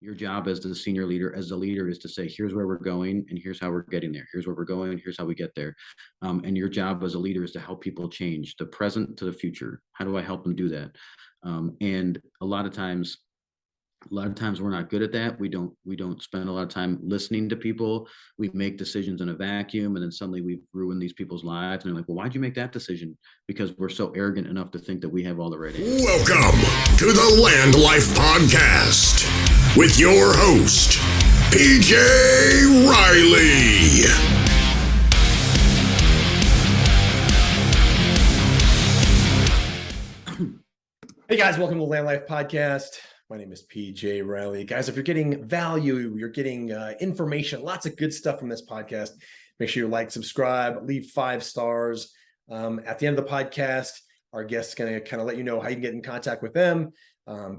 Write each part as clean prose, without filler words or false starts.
Your job as the senior leader, as the leader, is to say, here's where we're going and here's how we're getting there. Here's where we're going, here's how we get there. And your job as a leader is to help people change the present to the future. How do I help them do that? And a lot of times we're not good at that. We don't spend a lot of time listening to people. We make decisions in a vacuum, and then suddenly we've ruined these people's lives. And they're like, well, why'd you make that decision? Because we're so arrogant enough to think that we have all the right answers. Welcome to the LandLife podcast with your host, PJ Riley. Hey guys, welcome to the LandLife podcast. My name is PJ Riley. Guys, if you're getting value, you're getting information, lots of good stuff from this podcast, make sure you like, subscribe, leave 5 stars. At the end of the podcast, our guest's going to kind of let you know how you can get in contact with them.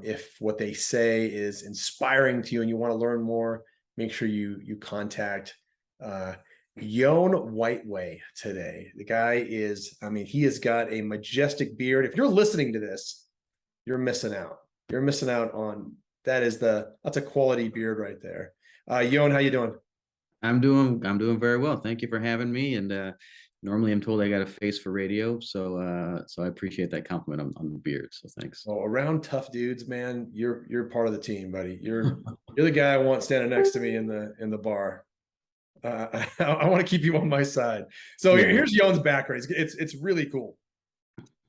If what they say is inspiring to you and you want to learn more, make sure you contact Jon Whiteway today. The guy is, he has got a majestic beard. If you're listening to this, you're missing out. You're missing out on that's a quality beard right there. Jon, how you doing? I'm doing very well. Thank you for having me. And normally I'm told I got a face for radio, so I appreciate that compliment on the beard. So thanks. Oh, around tough dudes, man, you're part of the team, buddy. You're the guy I want standing next to me in the bar. I want to keep you on my side. So here's Jon's background. It's really cool.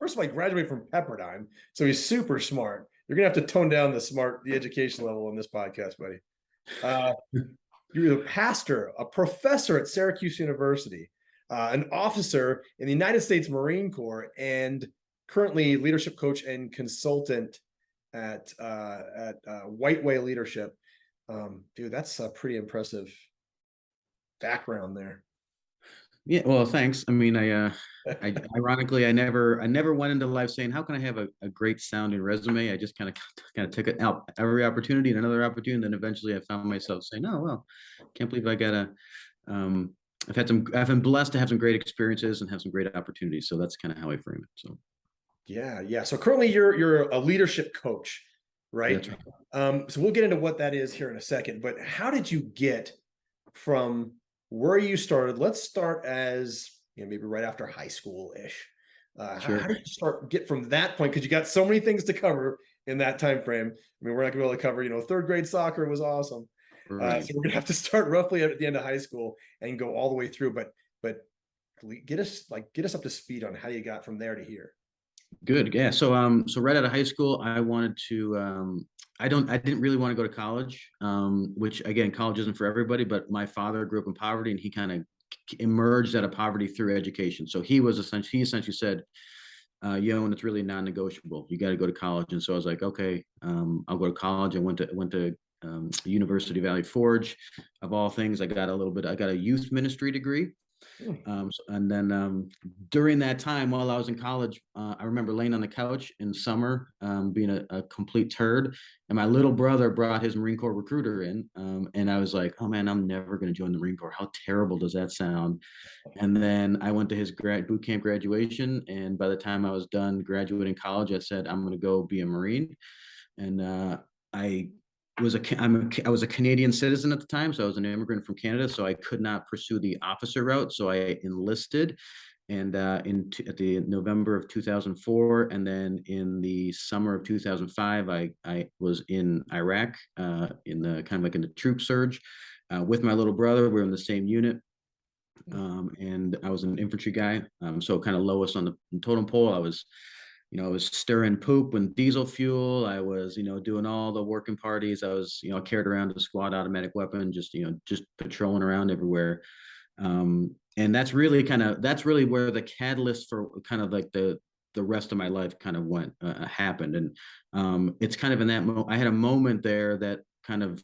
First of all, he graduated from Pepperdine, so he's super smart. You're gonna have to tone down the education level on this podcast, buddy. You're a pastor, a professor at Syracuse University, an officer in the United States Marine Corps, and currently leadership coach and consultant at Whiteway Leadership. Dude, that's a pretty impressive background there. Yeah, well, thanks. I ironically, I never went into life saying, how can I have a great sounding resume? I just kind of took it out every opportunity and another opportunity. And then eventually I found myself saying, oh, well, can't believe I got I've been blessed to have some great experiences and have some great opportunities. So that's kind of how I frame it. So. Yeah. So currently you're a leadership coach, right? That's right. So we'll get into what that is here in a second, but how did you get from where you started? Let's start as, maybe right after high school-ish. Sure. How did you get from that point? Because you got so many things to cover in that time frame. We're not gonna be able to cover, third grade soccer was awesome. Right. So we're gonna have to start roughly at the end of high school and go all the way through. But get us up to speed on how you got from there to here. Good. Yeah. So right out of high school, I wanted to, I didn't really want to go to college, which again, college isn't for everybody, but my father grew up in poverty and he kind of emerged out of poverty through education. So he essentially said, and it's really non-negotiable. You got to go to college. And so I was like, okay, I'll go to college. I went to University of Valley Forge. Of all things, I got a youth ministry degree. And then during that time, while I was in college, I remember laying on the couch in summer, being a complete turd. And my little brother brought his Marine Corps recruiter in. And I was like, oh man, I'm never going to join the Marine Corps. How terrible does that sound? And then I went to his boot camp graduation. And by the time I was done graduating college, I said, I'm going to go be a Marine. And I was a Canadian citizen at the time, so I was an immigrant from Canada, so I could not pursue the officer route. So I enlisted, and at the November of 2004, and then in the summer of 2005, I was in Iraq in the troop surge with my little brother. We were in the same unit, and I was an infantry guy, so kind of lowest on the totem pole. I was stirring poop and diesel fuel. I was, doing all the working parties. I was, carried around a squad automatic weapon, just patrolling around everywhere. And that's really where the catalyst for kind of like the rest of my life kind of happened. And it's kind of in that moment, I had a moment there that kind of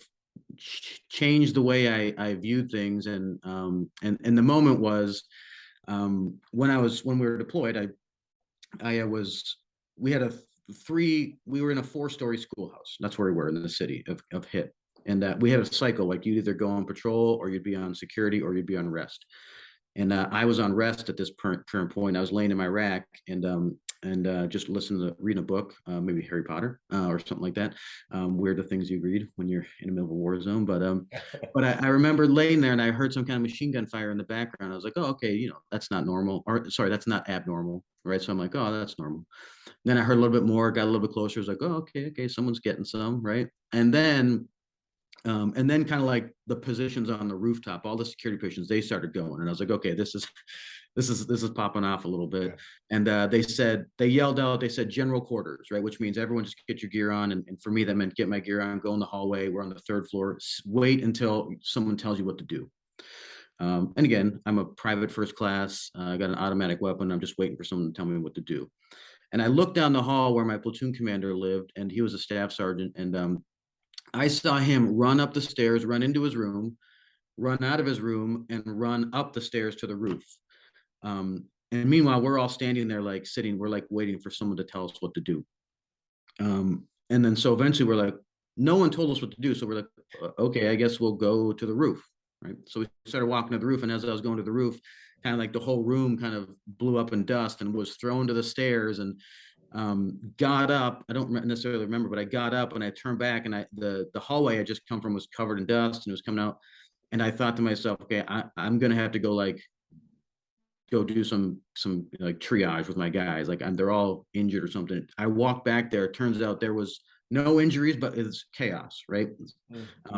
changed the way I viewed things. And the moment was when we were deployed, we were in a 4-story schoolhouse. That's where we were in the city of Hit. And we had a cycle, like you'd either go on patrol or you'd be on security or you'd be on rest. And I was on rest at this current point. I was laying in my rack, and just reading a book, maybe Harry Potter or something like that. Weird the things you read when you're in the middle of a war zone. But I remember laying there and I heard some kind of machine gun fire in the background. I was like, oh, okay, that's not normal, or sorry, that's not abnormal, right? So I'm like, oh, that's normal. Then I heard a little bit more, got a little bit closer. I was like, oh, okay, someone's getting some, right? And then kind of like the positions on the rooftop, all the security positions, they started going, and I was like, okay, this is popping off a little bit. And they yelled out, they said general quarters, right? Which means everyone just get your gear on. And for me, that meant get my gear on, go in the hallway. We're on the third floor. Wait until someone tells you what to do. And again, I'm a private first class. I got an automatic weapon. I'm just waiting for someone to tell me what to do. And I looked down the hall where my platoon commander lived, and he was a staff sergeant. And I saw him run up the stairs, run into his room, run out of his room, and run up the stairs to the roof. And meanwhile, we're all standing there, like sitting, we're like waiting for someone to tell us what to do. And then so eventually we're like, no one told us what to do. So we're like, okay, I guess we'll go to the roof. Right. So we started walking to the roof. And as I was going to the roof, kind of like the whole room kind of blew up in dust and was thrown to the stairs, and got up. I don't necessarily remember, but I got up and I turned back, and the hallway I just come from was covered in dust and it was coming out. And I thought to myself, okay, I'm going to have to go do some like triage with my guys. Like they're all injured or something. I walked back there. It turns out there was no injuries, but it's chaos, right?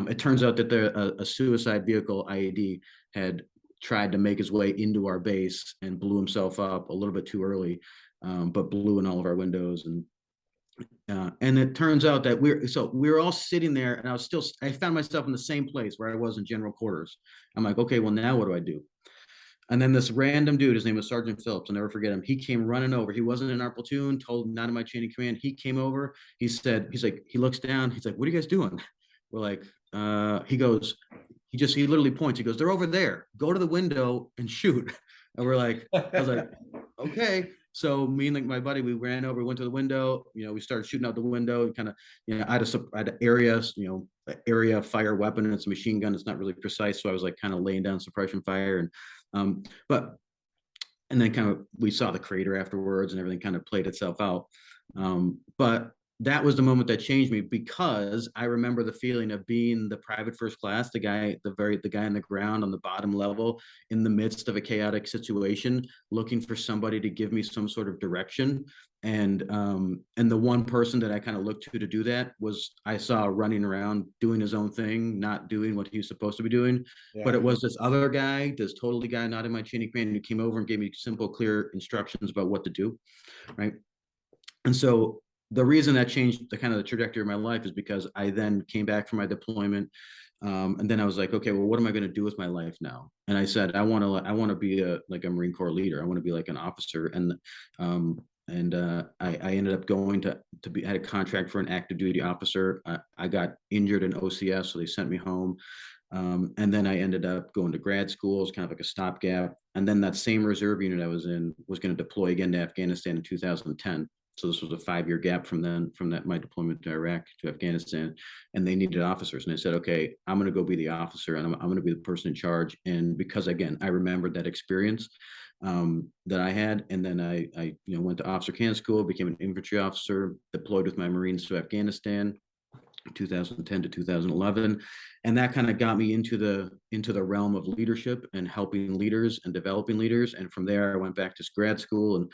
It turns out that a suicide vehicle IED had tried to make his way into our base and blew himself up a little bit too early, but blew in all of our windows. And it turns out that we're all sitting there, and I found myself in the same place where I was in general quarters. I'm like, okay, well, now what do I do? And then this random dude, his name was Sergeant Phillips, I'll never forget him. He came running over. He wasn't in our platoon, not in my chain of command. He came over. He looks down. He's like, what are you guys doing? We're like, he literally points. He goes, they're over there. Go to the window and shoot. And we're like, I was like, okay. So me and my buddy, we ran over, went to the window, we started shooting out the window, kind of, I had an area fire weapon, and it's a machine gun. It's not really precise. So I was like kind of laying down suppression fire, and then kind of, we saw the crater afterwards and everything kind of played itself out. But that was the moment that changed me, because I remember the feeling of being the private first class, the guy on the ground on the bottom level in the midst of a chaotic situation, looking for somebody to give me some sort of direction. And the one person that I kind of looked to do that I saw running around doing his own thing, not doing what he was supposed to be doing. Yeah. But it was this other guy, this totally guy not in my chain of command, who came over and gave me simple, clear instructions about what to do. Right. And so the reason that changed the trajectory of my life is because I then came back from my deployment. And then I was like, okay, well, what am I going to do with my life now? And I said, I want to be a Marine Corps leader. I want to be like an officer. And I ended up going I had a contract for an active duty officer. I got injured in OCS, so they sent me home. And then I ended up going to grad school. It's kind of like a stopgap. And then that same reserve unit I was in was going to deploy again to Afghanistan in 2010. So this was a 5-year gap from my deployment to Iraq to Afghanistan, and they needed officers. And I said, okay, I'm going to go be the officer, and I'm going to be the person in charge. And because, again, I remembered that experience that I had. And then I went to officer candidate school, became an infantry officer, deployed with my Marines to Afghanistan, 2010 to 2011. And that kind of got me into the realm of leadership and helping leaders and developing leaders. And from there, I went back to grad school and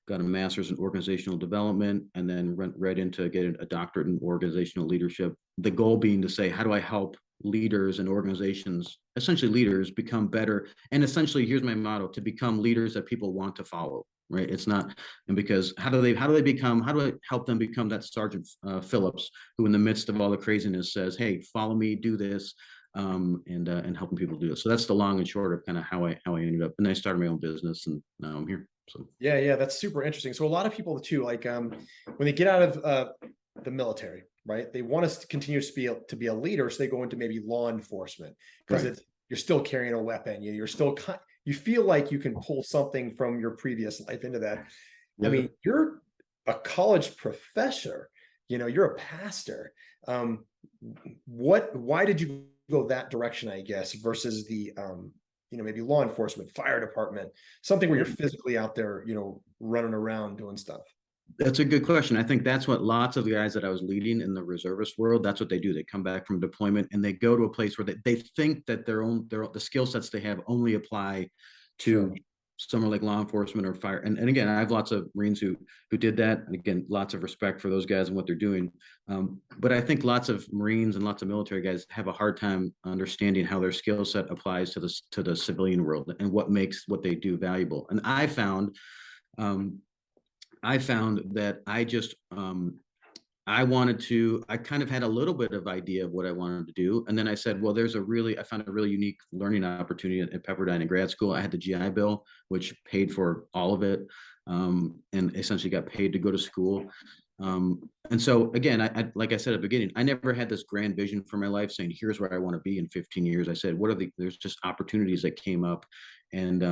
got a master's in organizational development, and then went right into getting a doctorate in organizational leadership. The goal being to say, how do I help leaders and organizations, essentially leaders, become better? And essentially, here's my motto: to become leaders that people want to follow. Right? It's not, and because how do I help them become that Sergeant Phillips, who in the midst of all the craziness says, hey, follow me, do this, and helping people do it. So that's the long and short of kind of how I ended up. And I started my own business, and now I'm here. So yeah, that's super interesting. So a lot of people too, like when they get out of the military, right, they want us to continue to be a leader, so they go into maybe law enforcement, because you're still carrying a weapon. You're still you feel like you can pull something from your previous life into that. Yeah. I mean, you're a college professor. You're a pastor. Why did you go that direction, I guess, versus the maybe law enforcement, fire department, something where you're physically out there, running around doing stuff? That's a good question. I think that's what lots of the guys that I was leading in the reservist world, that's what they do. They come back from deployment and they go to a place where they think that the skill sets they have only apply to Sure. somewhere like law enforcement or fire. And again, I have lots of Marines who did that. And again, lots of respect for those guys and what they're doing. But I think lots of Marines and lots of military guys have a hard time understanding how their skill set applies to the civilian world and what makes what they do valuable. And um, I found that I kind of had a little bit of idea of what I wanted to do. And then I said, well, I found a really unique learning opportunity at Pepperdine in grad school. I had the GI Bill, which paid for all of it, and essentially got paid to go to school. And so again, like I said at the beginning, I never had this grand vision for my life saying, here's where I want to be in 15 years. I said, there's just opportunities that came up. And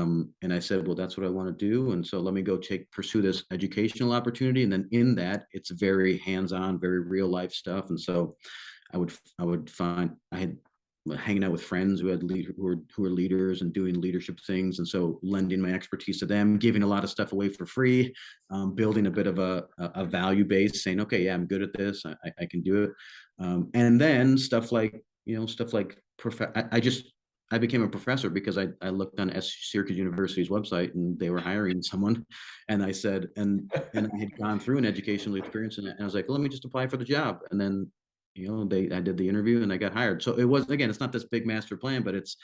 I said, well, that's what I want to do. And so let me go pursue this educational opportunity. And then in that, it's very hands-on, very real life stuff. And so I had hanging out with friends who were leaders and doing leadership things. And so lending my expertise to them, giving a lot of stuff away for free, building a bit of a value base, saying, okay, yeah, I'm good at this. I can do it. And then stuff like, I became a professor because I looked on Syracuse University's website and they were hiring someone. And I said, and I had gone through an educational experience and I was like, well, let me just apply for the job. And then, I did the interview and I got hired. So it was, again, it's not this big master plan, but it's,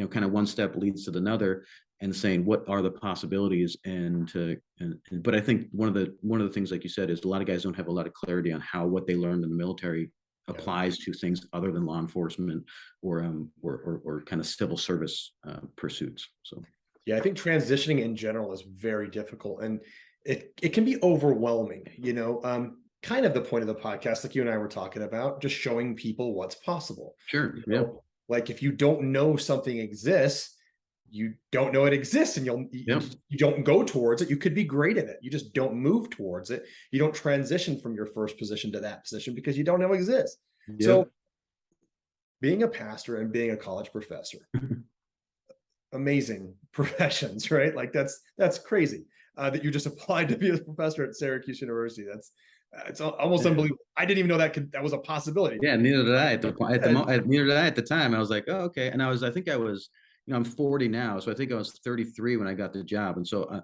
kind of one step leads to another and saying, what are the possibilities? But I think one of the things, like you said, is a lot of guys don't have a lot of clarity on how what they learned in the military applies to things other than law enforcement or kind of civil service pursuits. So Yeah, I think transitioning in general is very difficult and it can be overwhelming, kind of the point of the podcast, like you and I were talking about, just showing people what's possible. Sure. Yeah. Like if you don't know something exists, you don't know it exists and you don't go towards it. You could be great at it. You just don't move towards it. You don't transition from your first position to that position because you don't know it exists. Yep. So being a pastor and being a college professor, amazing professions, right? Like that's crazy that you just applied to be a professor at Syracuse University. It's almost unbelievable. I didn't even know that was a possibility. Yeah, neither did I neither did I at the time. I was like, oh, okay. And I think I was, I'm 40 now. So I think I was 33 when I got the job. And so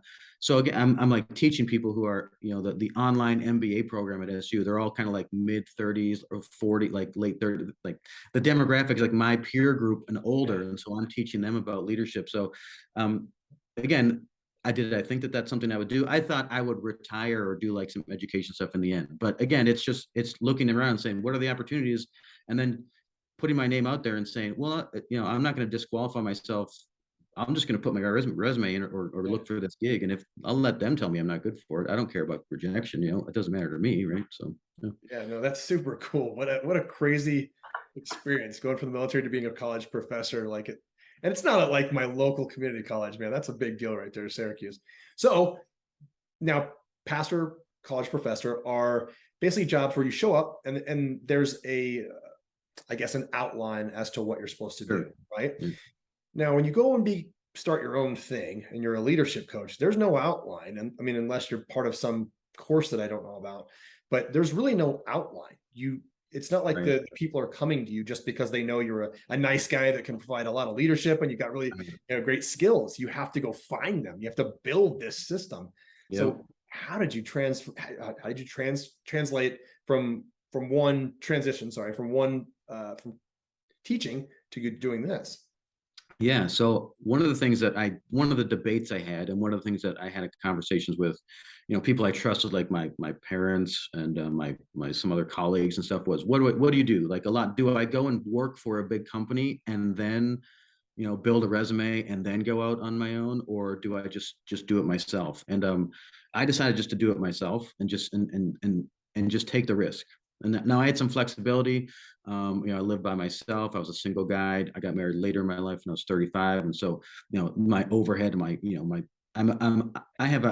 again, I'm like teaching people who are, the online MBA program at SU, they're all kind of like mid 30s or 40, like late 30s, like the demographics, like my peer group and older. And so I'm teaching them about leadership. So again, I think that that's something I would do. I thought I would retire or do like some education stuff in the end. But again, it's looking around and saying, what are the opportunities? And then putting my name out there and saying, well, I'm not going to disqualify myself. I'm just going to put my resume in or look for this gig. And if I'll let them tell me I'm not good for it, I don't care about rejection. It doesn't matter to me. Right. So, yeah, no, that's super cool. What a crazy experience going from the military to being a college professor. Like it. And it's not like my local community college, man. That's a big deal right there, Syracuse. So now pastor, college professor are basically jobs where you show up and there's I guess an outline as to what you're supposed to do, right? Mm-hmm. Now, when you go and start your own thing and you're a leadership coach, there's no outline. And I mean, unless you're part of some course that I don't know about, but there's really no outline. It's not like the people are coming to you just because they know you're a nice guy that can provide a lot of leadership and you got really great skills. You have to go find them. You have to build this system. Yep. So how did you translate from one teaching to doing this? Yeah. So one of the debates I had, and one of the things that I had conversations with, people I trusted, like my parents and my some other colleagues and stuff, was what do you do? Like a lot. Do I go and work for a big company and then, build a resume and then go out on my own, or do I just do it myself? And I decided just to do it myself and just take the risk. And now I had some flexibility. I lived by myself. I was a single guy. I got married later in my life when I was 35. And so, my overhead, I have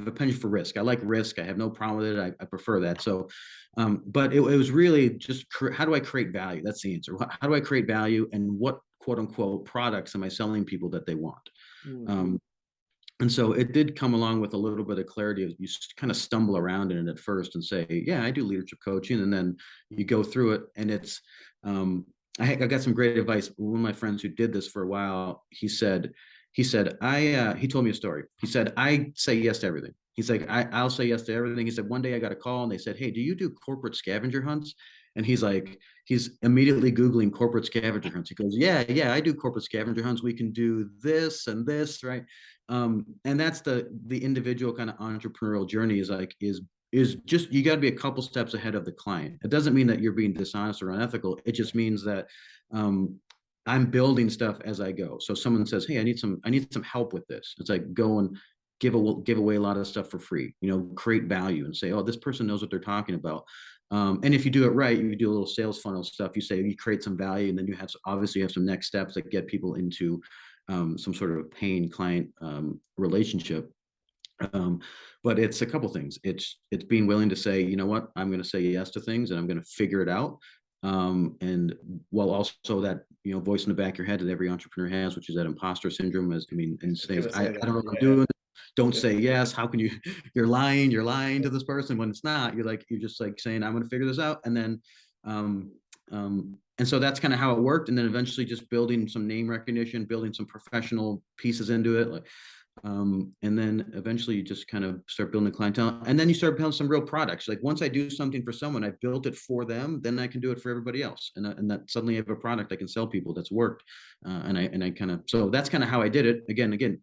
a penchant for risk. I like risk. I have no problem with it. I prefer that. So, but it was really just, how do I create value? That's the answer. How do I create value and what quote unquote products am I selling people that they want? Mm-hmm. And so it did come along with a little bit of clarity. You kind of stumble around in it at first and say, yeah, I do leadership coaching. And then you go through it, and it's, I got some great advice. One of my friends who did this for a while, he told me a story. He said, I say yes to everything. He's like, I'll say yes to everything. He said, one day I got a call and they said, hey, do you do corporate scavenger hunts? And he's immediately Googling corporate scavenger hunts. He goes, yeah, I do corporate scavenger hunts. We can do this and this, right? And that's the individual kind of entrepreneurial journey is just, you got to be a couple steps ahead of the client. It doesn't mean that you're being dishonest or unethical. It just means that I'm building stuff as I go. So someone says, hey, I need some help with this. It's like, go and give away a lot of stuff for free, create value and say, oh, this person knows what they're talking about. And if you do it right, you do a little sales funnel stuff. You say you create some value, and then you obviously have some next steps that get people into some sort of paying client relationship. But it's a couple things. It's being willing to say, you know what, I'm going to say yes to things, and I'm going to figure it out. And while also that, voice in the back of your head that every entrepreneur has, which is that imposter syndrome, and saying, I don't know what I'm doing. Don't say yes. How can you? You're lying to this person when it's not. You're just like saying, I'm going to figure this out, and then and so that's kind of how it worked. And then eventually just building some name recognition, building some professional pieces into it. And then eventually you just kind of start building clientele, and then you start building some real products. Like once I do something for someone, I built it for them, then I can do it for everybody else. And that suddenly I have a product I can sell people that's worked. And I kind of, so that's kind of how I did it. Again,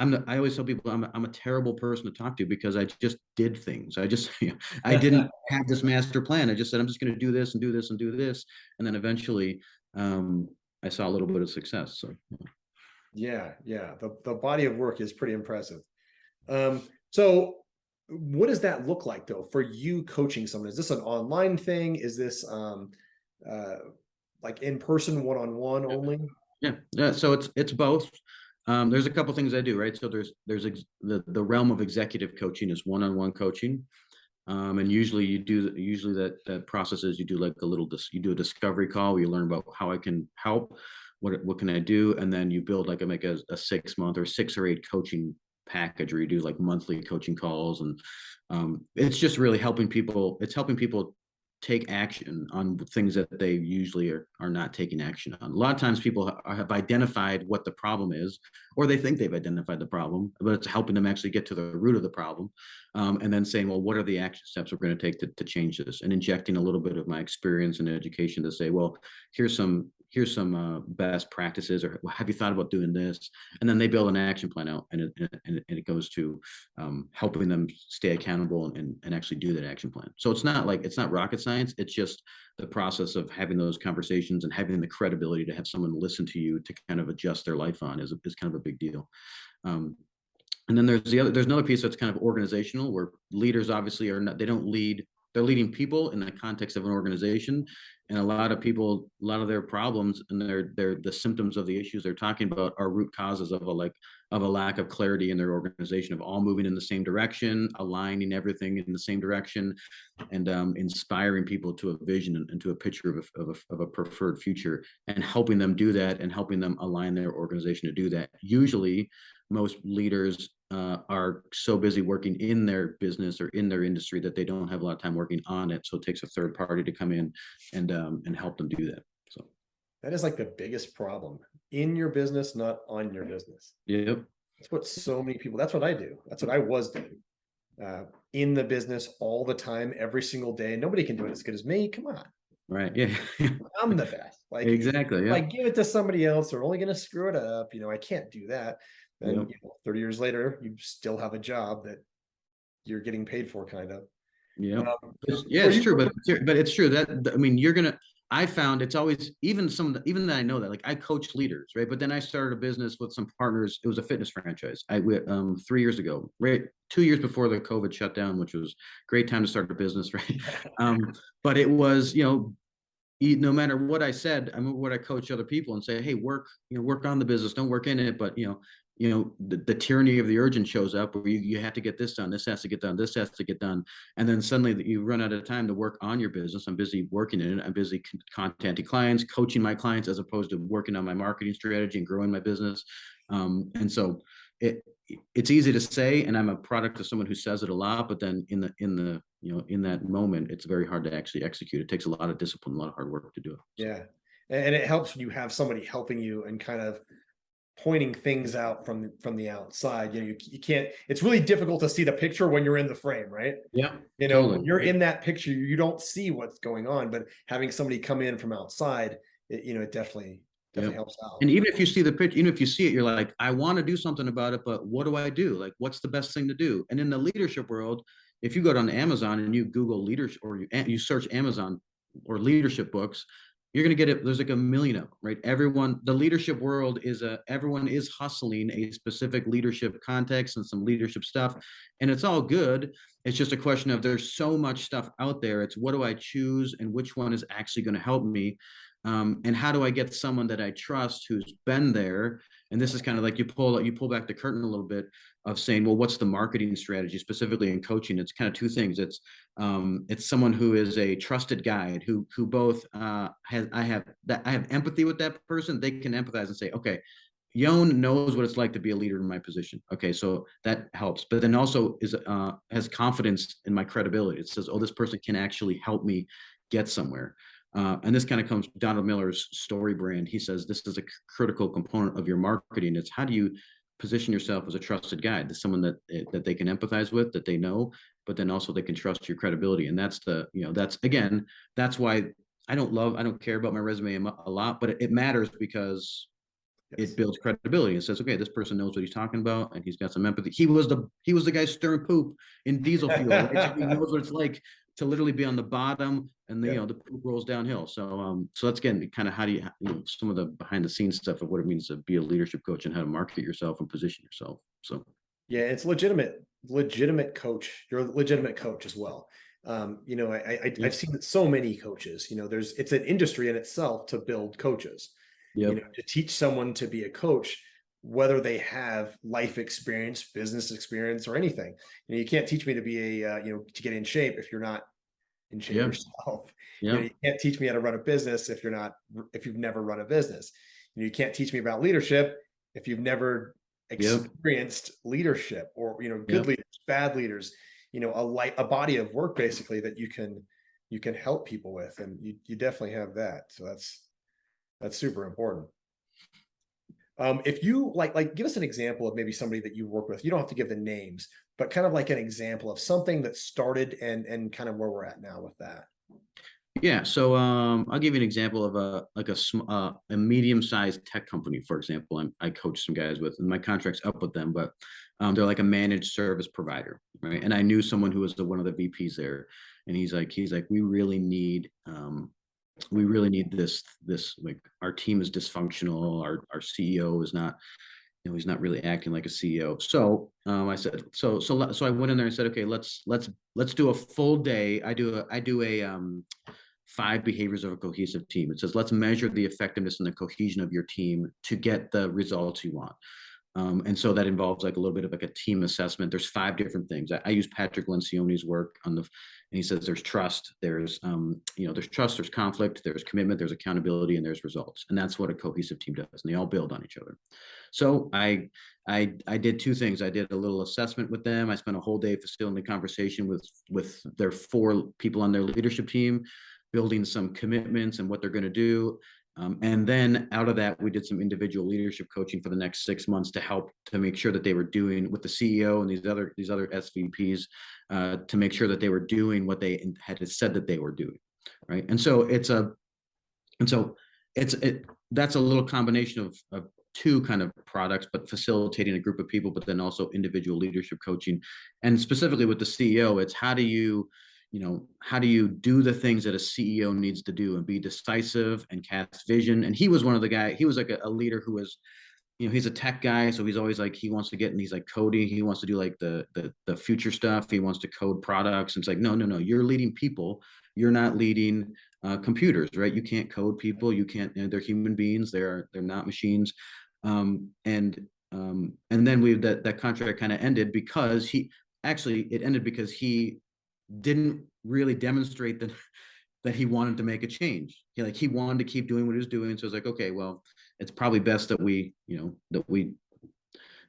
I always tell people I'm a terrible person to talk to because I just did things. I didn't have this master plan. I just said, I'm just going to do this and do this and do this. And then eventually I saw a little bit of success. So, yeah. The body of work is pretty impressive. So what does that look like though, for you coaching someone? Is this an online thing? Is this like in-person one-on-one only? Yeah. So it's both. There's a couple things I do, right? So there's the realm of executive coaching is one-on-one coaching. And usually that process is you do like you do a discovery call where you learn about how I can help, what can I do, and then you build like a 6 month or 6 or 8 coaching package where you do like monthly coaching calls, and it's just really helping people. It's helping people take action on things that they usually are not taking action on. A lot of times people have identified what the problem is, or they think they've identified the problem, but it's helping them actually get to the root of the problem. And then saying, well, what are the action steps we're going to take to change this, and injecting a little bit of my experience and education to say, well, here's some best practices, or have you thought about doing this? And then they build an action plan out, and it goes to helping them stay accountable and actually do that action plan. So it's not rocket science. It's just the process of having those conversations and having the credibility to have someone listen to you to kind of adjust their life on is kind of a big deal. And then there's another piece that's kind of organizational, where leaders obviously they don't lead. They're leading people in the context of an organization, and a lot of their problems and the symptoms of the issues they're talking about are root causes of a lack of clarity in their organization, of all moving in the same direction, aligning everything in the same direction, and inspiring people to a vision and to a picture of a preferred future, and helping them do that, and helping them align their organization to do that. Usually most leaders are so busy working in their business or in their industry that they don't have a lot of time working on it. So it takes a third party to come in and help them do that. So that is like the biggest problem in your business, not on your business. Yep. That's what so many people, that's what I do. That's what I was doing in the business all the time, every single day. Nobody can do it as good as me. Come on. Right. Yeah. I'm the best. Like, exactly. Yeah. Like give it to somebody else, they're only going to screw it up. I can't do that. Then 30 years later, you still have a job that you're getting paid for, kind of. Yeah. It's true, but it's true that, I mean, I found it's always, even that I know that, like, I coach leaders, right? But then I started a business with some partners. It was a fitness franchise. 3 years ago, right? 2 years before the COVID shutdown, which was a great time to start a business, right? But it was, no matter what I said, what I coach other people and say, hey, work on the business, don't work in it. But the tyranny of the urgent shows up, where you have to get this done, this has to get done, this has to get done, and then suddenly you run out of time to work on your business. I'm busy working in it. I'm busy contacting clients, coaching my clients, as opposed to working on my marketing strategy and growing my business. And so it's easy to say, and I'm a product of someone who says it a lot, but then in that moment, it's very hard to actually execute. It takes a lot of discipline, a lot of hard work to do it. So. Yeah. And it helps when you have somebody helping you and kind of pointing things out from the outside. You can't, it's really difficult to see the picture when you're in the frame, right? Yeah, When totally. you're in that picture, you don't see what's going on, but having somebody come in from outside, it definitely Yep. helps out. And even if you see the pitch, even if you see it, you're like, I want to do something about it, but what do I do? Like, what's the best thing to do? And in the leadership world, if you go down to Amazon and you Google leadership, or you search Amazon or leadership books, you're going to get it. There's like a million of them, right? The leadership world everyone is hustling a specific leadership context and some leadership stuff. And it's all good. It's just a question of, there's so much stuff out there. It's, what do I choose and which one is actually going to help me? And how do I get someone that I trust who's been there? And this is kind of like, you pull back the curtain a little bit of saying, well, what's the marketing strategy specifically in coaching? It's kind of two things. It's someone who is a trusted guide who both I have empathy with that person. They can empathize and say, okay, Jon knows what it's like to be a leader in my position. Okay, so that helps. But then also has confidence in my credibility. It says, oh, this person can actually help me get somewhere. And this kind of comes from Donald Miller's story brand. He says this is a critical component of your marketing. It's, how do you position yourself as a trusted guide, to someone that they can empathize with, that they know, but then also they can trust your credibility. And that's that's why I don't care about my resume a lot, but it matters because it builds credibility. It says, okay, this person knows what he's talking about, and he's got some empathy. He was the guy stirring poop in diesel fuel, right? So he knows what it's like to literally be on the bottom, and the poop rolls downhill. So that's, again, kind of how do you some of the behind the scenes stuff of what it means to be a leadership coach and how to market yourself and position yourself. So yeah, it's legitimate coach. You're a legitimate coach as well. I've seen so many coaches. It's an industry in itself to build coaches. To teach someone to be a coach, whether they have life experience, business experience, or anything. You can't teach me to be to get in shape if you're not in shape yourself. You can't teach me how to run a business if you've never run a business. You can't teach me about leadership if you've never experienced leadership, or good leaders, bad leaders, a body of work basically that you can help people with, and you definitely have that. So that's super important. If you like give us an example of maybe somebody that you work with. You don't have to give the names, but kind of like an example of something that started and kind of where we're at now with that. Yeah, so I'll give you an example of a medium-sized tech company, for example. I coach some guys with, and my contract's up with them, but they're like a managed service provider, right? And I knew someone who was one of the VPs there, and he's like, we really need this, like, our team is dysfunctional. Our CEO is not, he's not really acting like a CEO. So I said, so I went in there and said, okay, let's do a full day. I do a 5 behaviors of a cohesive team. It says, let's measure the effectiveness and the cohesion of your team to get the results you want. And so that involves like a little bit of like a team assessment. There's 5 different things. I use Patrick Lencioni's work and he says there's trust, there's trust, there's conflict, there's commitment, there's accountability, and there's results. And that's what a cohesive team does. And they all build on each other. So I did 2 things. I did a little assessment with them. I spent a whole day facilitating the conversation with their 4 people on their leadership team, building some commitments and what they're going to do. And then out of that, we did some individual leadership coaching for the next 6 months to help to make sure that they were doing with the CEO and these other SVPs to make sure that they were doing what they had said that they were doing, right? And so that's a little combination of 2 kind of products, but facilitating a group of people, but then also individual leadership coaching. And specifically with the CEO, it's how do you do the things that a CEO needs to do and be decisive and cast vision. And he was one of the guys, he was like a leader who was, he's a tech guy. So he's always like, he wants to get in, he's like coding. He wants to do like the future stuff. He wants to code products. And it's like, no, you're leading people. You're not leading computers, right? You can't code people. You can't, they're human beings. They're not machines. And then that contract kind of ended because it ended because he didn't really demonstrate that he wanted to make a change. He wanted to keep doing what he was doing. So it's like, okay, well, it's probably best that we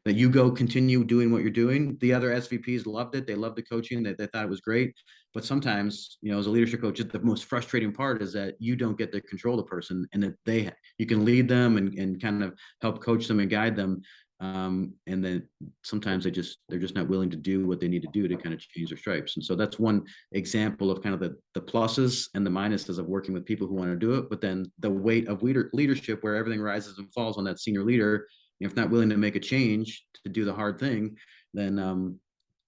that you go continue doing what you're doing. The other SVPs loved it. They loved the coaching. They thought it was great. But sometimes, as a leadership coach, the most frustrating part is that you don't get to control the person, and that you can lead them and kind of help coach them and guide them. And then sometimes they're just not willing to do what they need to do to kind of change their stripes. And so that's one example of kind of the pluses and the minuses of working with people who want to do it. But then the weight of leadership, where everything rises and falls on that senior leader. If not willing to make a change to do the hard thing, then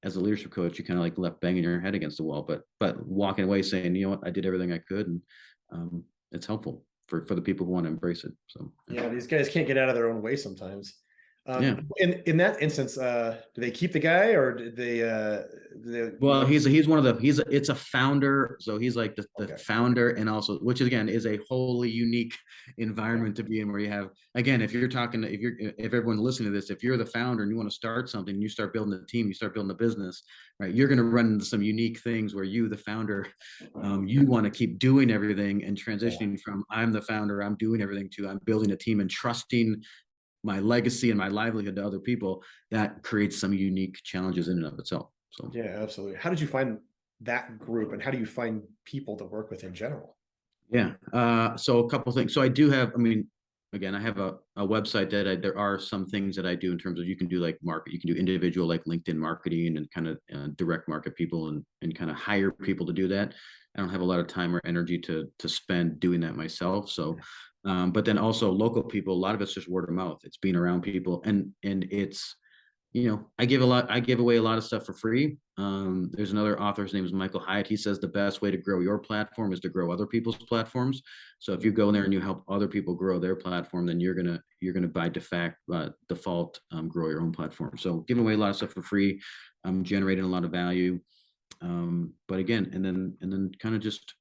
as a leadership coach, you kind of like left banging your head against the wall. But walking away saying, you know what, I did everything I could, and it's helpful for the people who want to embrace it. So yeah, these guys can't get out of their own way sometimes. Yeah. In that instance, do they keep the guy, or did they? Well, he's one of the it's a founder, so he's like the Okay. founder, and also, which again is a wholly unique environment to be in, where you have, again, if everyone listening to this, if you're the founder and you want to start something, you start building a team, you start building a business, right? You're going to run into some unique things where you, the founder, you want to keep doing everything and transitioning from I'm the founder, I'm doing everything, to I'm building a team and trusting my legacy and my livelihood to other people. That creates some unique challenges in and of itself. So yeah, absolutely. How did you find that group, and how do you find people to work with in general? Yeah. So a couple things. So I do have, again, I have a website that there are some things that I do in terms of, you can do like you can do individual, like LinkedIn marketing, and kind of direct market people and kind of hire people to do that. I don't have a lot of time or energy to spend doing that myself. So, but then also local people, a lot of it's just word of mouth. It's being around people, and it's, I give away a lot of stuff for free. There's another author, his name is Michael Hyatt. He says the best way to grow your platform is to grow other people's platforms. So if you go in there and you help other people grow their platform, then you're gonna by default grow your own platform. So giving away a lot of stuff for free, generating a lot of value. But again, and then kind of just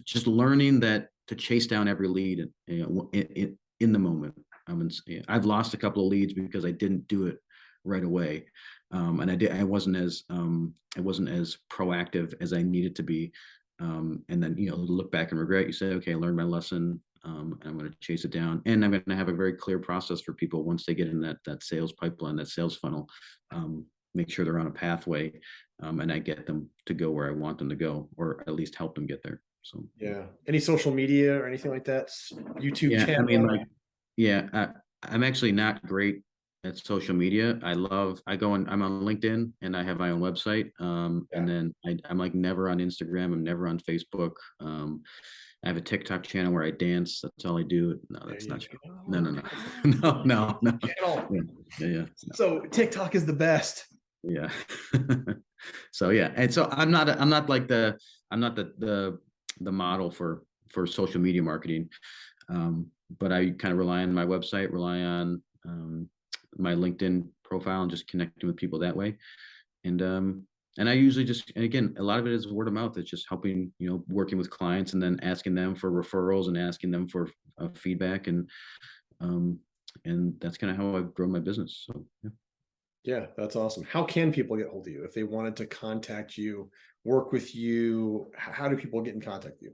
just learning that to chase down every lead, in the moment. I've lost a couple of leads because I didn't do it right away, and I wasn't as proactive as I needed to be. And then look back and regret. You say, okay, I learned my lesson. And I'm going to chase it down, and I'm going to have a very clear process for people once they get in that sales pipeline, that sales funnel. Make sure they're on a pathway, and I get them to go where I want them to go, or at least help them get there. So yeah, any social media or anything like that? YouTube channel? I'm actually not great at social media. I'm on LinkedIn, and I have my own website. And then I'm like never on Instagram. I'm never on Facebook. I have a TikTok channel where I dance. That's all I do. No, that's not true. No. No. Yeah. So TikTok is the best. Yeah. So yeah. And so I'm not the model for social media marketing. But I kind of rely on my website, rely on my LinkedIn profile, and just connecting with people that way. And I usually and again, a lot of it is word of mouth. It's just helping, working with clients, and then asking them for referrals and asking them for feedback. And that's kind of how I've grown my business. So, yeah. Yeah, that's awesome. How can people get hold of you if they wanted to contact you, work with you? How do people get in contact with you?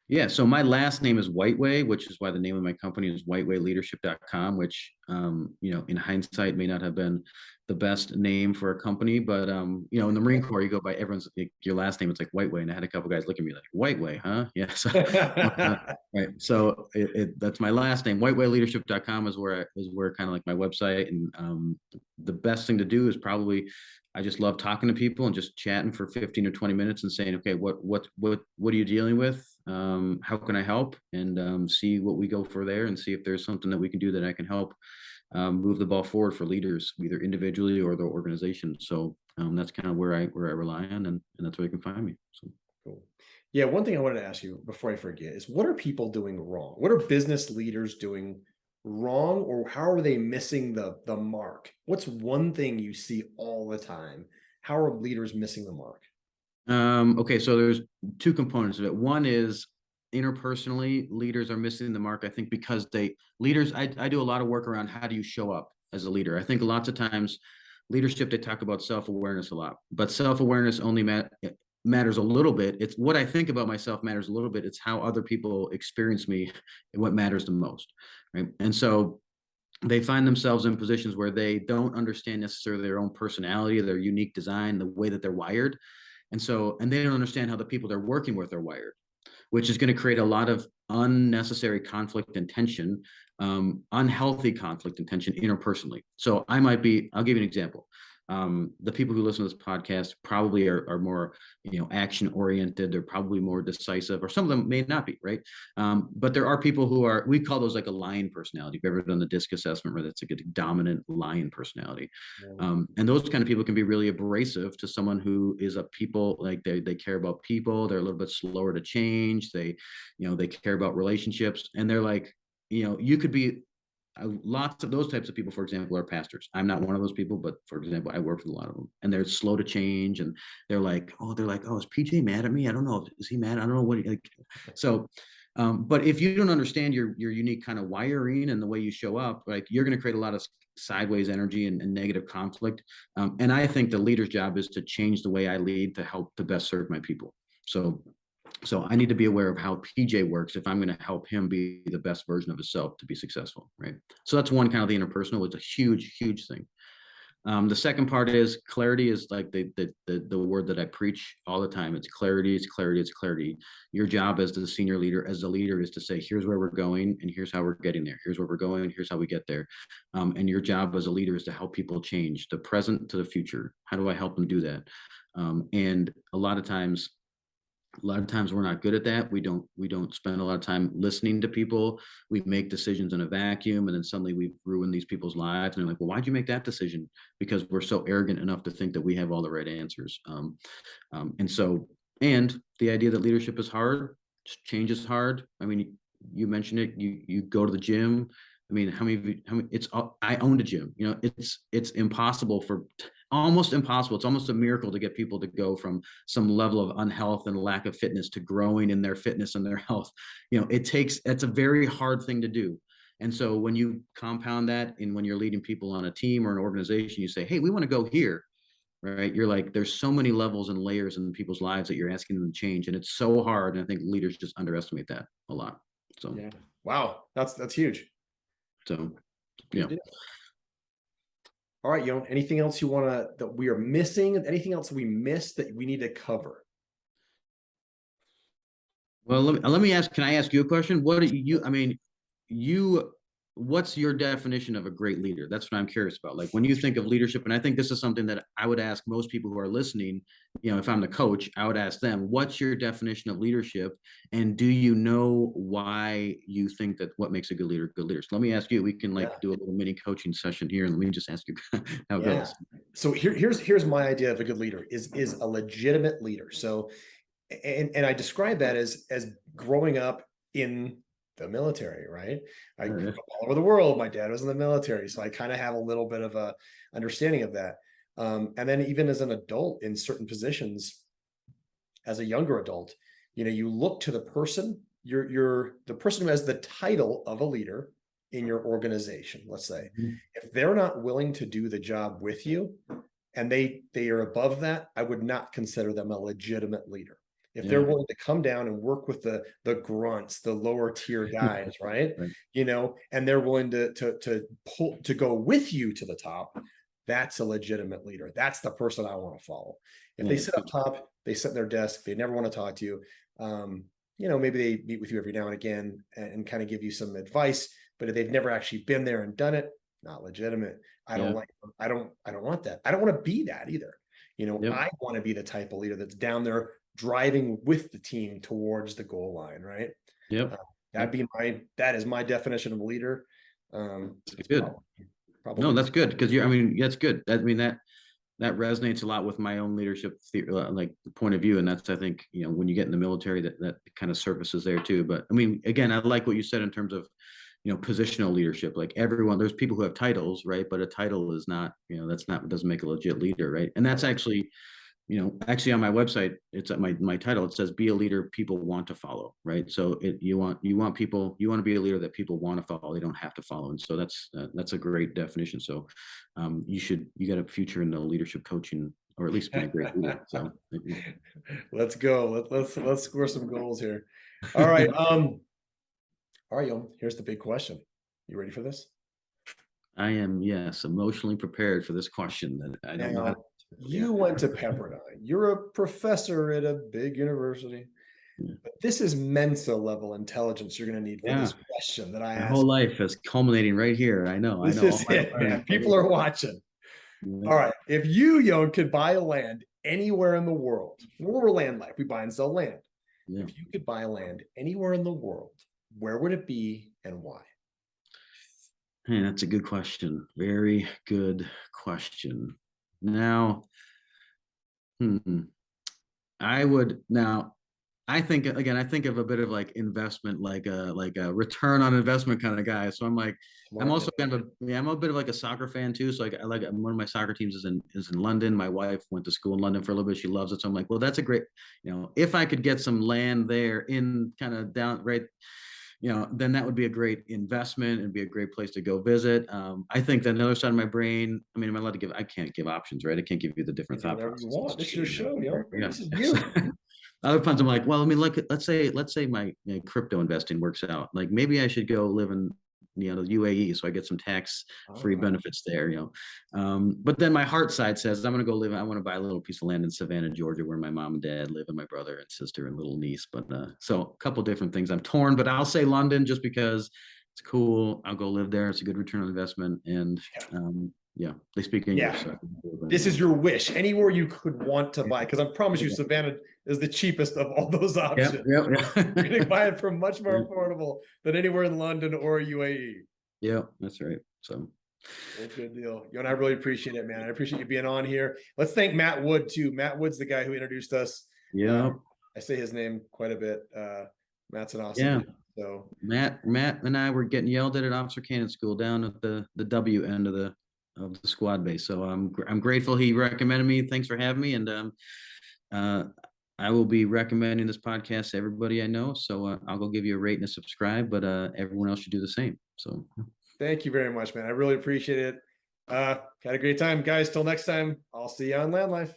Yeah, so my last name is Whiteway, which is why the name of my company is whitewayleadership.com, which, in hindsight may not have been the best name for a company, but, in the Marine Corps, you go by your last name, it's like Whiteway. And I had a couple guys look at me like, Whiteway, huh? Yeah. So, right. So that's my last name. Whitewayleadership.com is where kind of like my website. And the best thing to do is probably, I just love talking to people and just chatting for 15 or 20 minutes and saying, okay, what are you dealing with? How can I help? And see what we go for there, and see if there's something that we can do that I can help move the ball forward for leaders, either individually or the organization. So that's kind of where I rely on, and that's where you can find me. So cool. Yeah, one thing I wanted to ask you before I forget is, what are people doing wrong? What are business leaders doing wrong, or how are they missing the mark? What's one thing you see all the time? How are leaders missing the mark? Okay, so there's two components of it. One is interpersonally, leaders are missing the mark, I think, because I do a lot of work around how do you show up as a leader. I think lots of times leadership, they talk about self-awareness a lot, but self-awareness only matters a little bit. It's what I think about myself matters a little bit. It's how other people experience me and what matters the most, right? And so they find themselves in positions where they don't understand necessarily their own personality, their unique design, the way that they're wired. And they don't understand how the people they're working with are wired, which is going to create a lot of unnecessary conflict and tension, unhealthy conflict and tension interpersonally. So I'll give you an example. The people who listen to this podcast probably are more, action oriented. They're probably more decisive, or some of them may not be, right? But there are people who are, we call those like a lion personality. If you've ever done the DISC assessment, where that's like a dominant lion personality. And those kind of people can be really abrasive to someone who is a people, like they care about people. They're a little bit slower to change. They care about relationships, and they're like, you could be lots of those types of people, for example, are pastors. I'm not one of those people, but for example, I work with a lot of them, and they're slow to change, and they're like, oh, is PJ mad at me? I don't know. Is he mad? I don't know what like. So, but if you don't understand your unique kind of wiring and the way you show up, like, you're going to create a lot of sideways energy and negative conflict. And I think the leader's job is to change the way I lead to help to best serve my people. So I need to be aware of how PJ works if I'm going to help him be the best version of himself to be successful, right? So that's one kind of the interpersonal. It's a huge, huge thing. The second part is clarity is like the word that I preach all the time. It's clarity, it's clarity, it's clarity. Your job as the senior leader, as the leader, is to say, here's where we're going and here's how we're getting there. Here's where we're going, here's how we get there. And your job as a leader is to help people change the present to the future. How do I help them do that? And a lot of times we're not good at that. We don't spend a lot of time listening to people. We make decisions in a vacuum, and then suddenly we've ruined these people's lives. And they're like, well, why'd you make that decision? Because we're so arrogant enough to think that we have all the right answers. And the idea that leadership is hard, change is hard. I mean, you mentioned it. You go to the gym. I mean, how many? I owned a gym. It's impossible almost impossible. It's almost a miracle to get people to go from some level of unhealth and lack of fitness to growing in their fitness and their health. It's a very hard thing to do. And so when you compound that, and when you're leading people on a team or an organization, you say, hey, we want to go here, right? You're like, there's so many levels and layers in people's lives that you're asking them to change. And it's so hard. And I think leaders just underestimate that a lot. So, yeah. Wow. That's huge. So, yeah. All right, Jon, anything else that we are missing? Anything else we missed that we need to cover? Well, let me ask, can I ask you a question? What's your definition of a great leader? That's what I'm curious about. Like, when you think of leadership, and I think this is something that I would ask most people who are listening, if I'm the coach, I would ask them, what's your definition of leadership? And do you know why you think that what makes a good leader good leader? So let me ask you, we can do a little mini coaching session here, and let me just ask you how it goes. So here's my idea of a good leader is a legitimate leader. So, and I describe that as growing up in the military, right? I grew up all over the world. My dad was in the military, so I kind of have a little bit of a understanding of that. And then even as an adult in certain positions, as a younger adult, you look to the person, you're the person who has the title of a leader in your organization. Let's say, if they're not willing to do the job with you, and they are above that, I would not consider them a legitimate leader. If they're willing to come down and work with the grunts, the lower tier guys, right? And they're willing to go with you to the top, that's a legitimate leader. That's the person I want to follow. If they sit up top, they sit in their desk, they never want to talk to you. Maybe they meet with you every now and again and kind of give you some advice, but if they've never actually been there and done it, not legitimate. I don't want that. I don't want to be that either. I want to be the type of leader that's down there driving with the team towards the goal line, right? That is my definition of a leader. It's good. Probably. No, that's good, because that's good. That resonates a lot with my own leadership point of view, and that's, I think, when you get in the military, that kind of surfaces there too. But again, I like what you said in terms of positional leadership. Like, there's people who have titles, right? But a title is not, doesn't make a legit leader, right? And that's actually on my website, it's at my title, it says, be a leader people want to follow, right? So you want to be a leader that people want to follow, they don't have to follow. And so that's a great definition. So you got a future in the leadership coaching, or at least being a great leader. So let's go. Let's score some goals here. All right. All right, Jon, here's the big question. You ready for this? I am, yes, emotionally prepared for this question that I don't know how Now, to. Yeah. you went to Pepperdine. You're a professor at a big university. Yeah. But this is Mensa level intelligence you're going to need for Yeah. this question that I My whole ask. life is culminating right here. I know. This All is my it, learning. man. People are watching. Yeah. All right. If you, Yon, could buy a land anywhere in the world, we're LandLife. We buy and sell land. Yeah. If you could buy land anywhere in the world, where would it be and why? Hey, that's a good question. Very good question. Now, hmm, I would now. I think again. I think of a bit of like investment, like a return on investment kind of guy. So I'm like, I'm Smart man. also kind of I'm a bit of like a soccer fan too. So like, I like one of my soccer teams is in London. My wife went to school in London for a little bit. She loves it. So I'm like, well, that's a great, if I could get some land there in kind of down right, then that would be a great investment and be a great place to go visit. I think that another side of my brain, I mean, am I allowed to give, I can't give options, right? I can't give you the You different do thought whatever you processes. want. This is your show, Yon. Yeah. This is you. Other times I'm like, well, I mean, let's say my crypto investing works out. Like maybe I should go live in the UAE so I get some tax free benefits there. But then my heart side says I'm gonna go live. I want to buy a little piece of land in Savannah, Georgia, where my mom and dad live, and my brother and sister and little niece. But so a couple different things. I'm torn, but I'll say London just because it's cool. I'll go live there. It's a good return on investment, and yeah, they speak English. Yeah. So This is your wish. Anywhere you could want to buy, because I promise you, Savannah is the cheapest of all those options. Yeah. You're going to buy it for much more affordable than anywhere in London or UAE. Yeah, that's right. So that's a good deal. You and I really appreciate it, man. I appreciate you being on here. Let's thank Matt Wood too. Matt Wood's the guy who introduced us. Yeah. I say his name quite a bit. Matt's an awesome Yeah. dude. So Matt and I were getting yelled at Officer Cannon School down at the W end of the squad base. So I'm grateful he recommended me. Thanks for having me. And I will be recommending this podcast to everybody I know. So I'll go give you a rate and a subscribe, but everyone else should do the same. So thank you very much, man. I really appreciate it. Had a great time, guys. Till next time, I'll see you on LandLife.